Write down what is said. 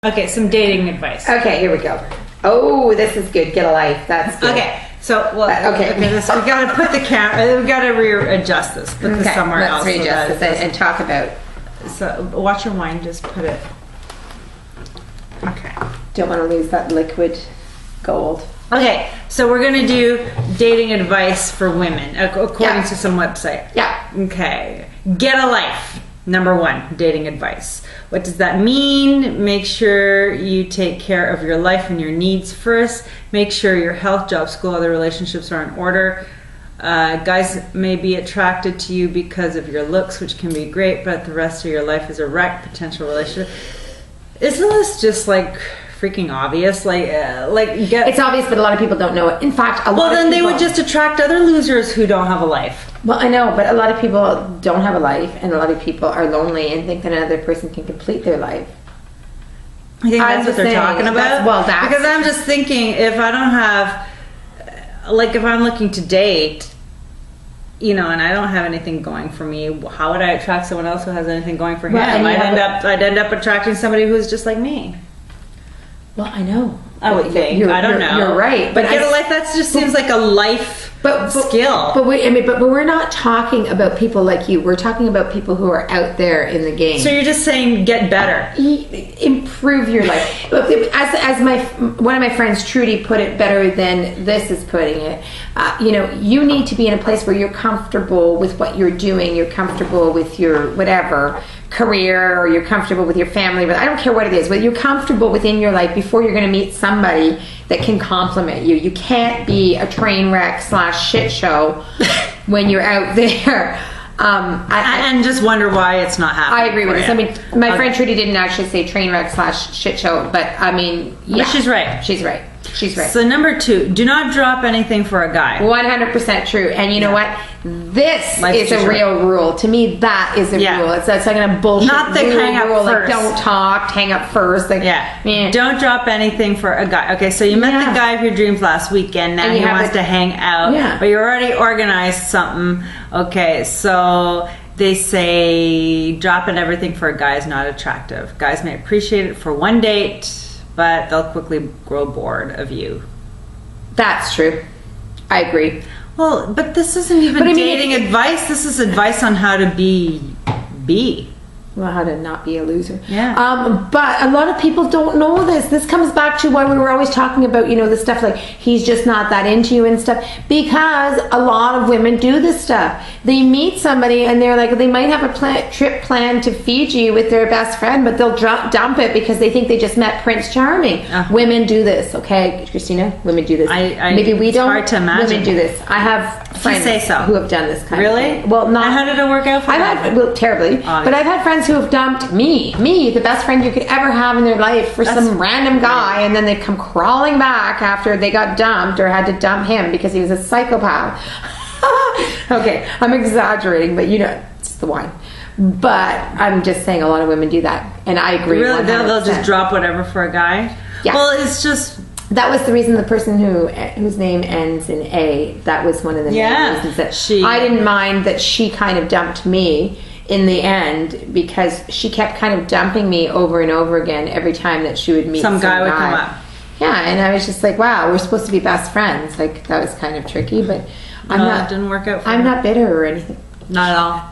Okay, some dating advice. Okay, here we go. Oh, this is good. Get a life. That's good. Okay, so Okay. we gotta put the camera. We gotta readjust this. Put this somewhere else. Let's readjust this and talk about. So watch your wine. Just put it. Okay. Don't want to lose that liquid gold. Okay, so we're gonna do dating advice for women according to some website. Yeah. Okay. Get a life. Number 1, dating advice. What does that mean? Make sure you take care of your life and your needs first. Make sure your health, job, school, other relationships are in order. Guys may be attracted to you because of your looks, which can be great, but the rest of your life is a wreck. Potential relationship. Isn't this just like freaking obvious? It's obvious, but a lot of people don't know it. In fact, a lot of people... Well, then they would just attract other losers who don't have a life. Well, I know, but a lot of people don't have a life, and a lot of people are lonely and think that another person can complete their life. I think that's what they're talking about. Because I'm just thinking, if I don't have, if I'm looking to date, and I don't have anything going for me, how would I attract someone else who has anything going for him? I'd end up attracting somebody who's just like me. Well, I know. I would think. I don't know. You're right, but get a life. That just seems like a life skill. But we're not talking about people like you. We're talking about people who are out there in the game. So you're just saying get better, improve your life. As one of my friends, Trudy, put it better than this is putting it. You need to be in a place where you're comfortable with what you're doing. You're comfortable with your whatever career, or you're comfortable with your family, but I don't care what it is, but you're comfortable within your life before you're going to meet somebody that can compliment you. You can't be a train wreck / shit show when you're out there. And just wonder why it's not happening. I agree with this. I mean, my friend Trudy didn't actually say train wreck / shit show, but I mean, yeah. But she's right. She's right. She's right. So number 2, do not drop anything for a guy. 100% true. And you know what? This is a real rule. To me, that is a rule. It's like a bullshit not the hang up rule. First. Like, don't talk, hang up first. Don't drop anything for a guy. Okay, so you met the guy of your dreams last weekend. Now he wants to hang out. But you already organized something. Okay, so they say dropping everything for a guy is not attractive. Guys may appreciate it for one date, but they'll quickly grow bored of you. That's true. I agree. Well, but this isn't even dating advice. This is advice on how to be. Well, how to not be a loser. Yeah. But a lot of people don't know this. This comes back to why we were always talking about, the stuff like he's just not that into you and stuff. Because a lot of women do this stuff. They meet somebody and they're like, they might have a trip planned to Fiji with their best friend, but they'll dump it because they think they just met Prince Charming. Women do this, okay, Christina? Women do this. Maybe we don't. It's hard to imagine. Women do this. I have friends who have done this kind of thing. Well, not. And how did it work out for them? Terribly. But I've had friends who have dumped me, the best friend you could ever have in their life, for some random guy, and then they come crawling back after they got dumped or had to dump him because he was a psychopath. Okay, I'm exaggerating, but it's the wine. But I'm just saying a lot of women do that, and I agree. Really, they'll just drop whatever for a guy. Yeah. Well, it's just. That was the reason the person whose name ends in A, that was one of the main reasons that I didn't mind that she kind of dumped me in the end, because she kept kind of dumping me over and over again every time that she would meet some guy would come up. Yeah, and I was just like, wow, we're supposed to be best friends. Like, that was kind of tricky, but it didn't work out for me. I'm not bitter or anything. Not at all.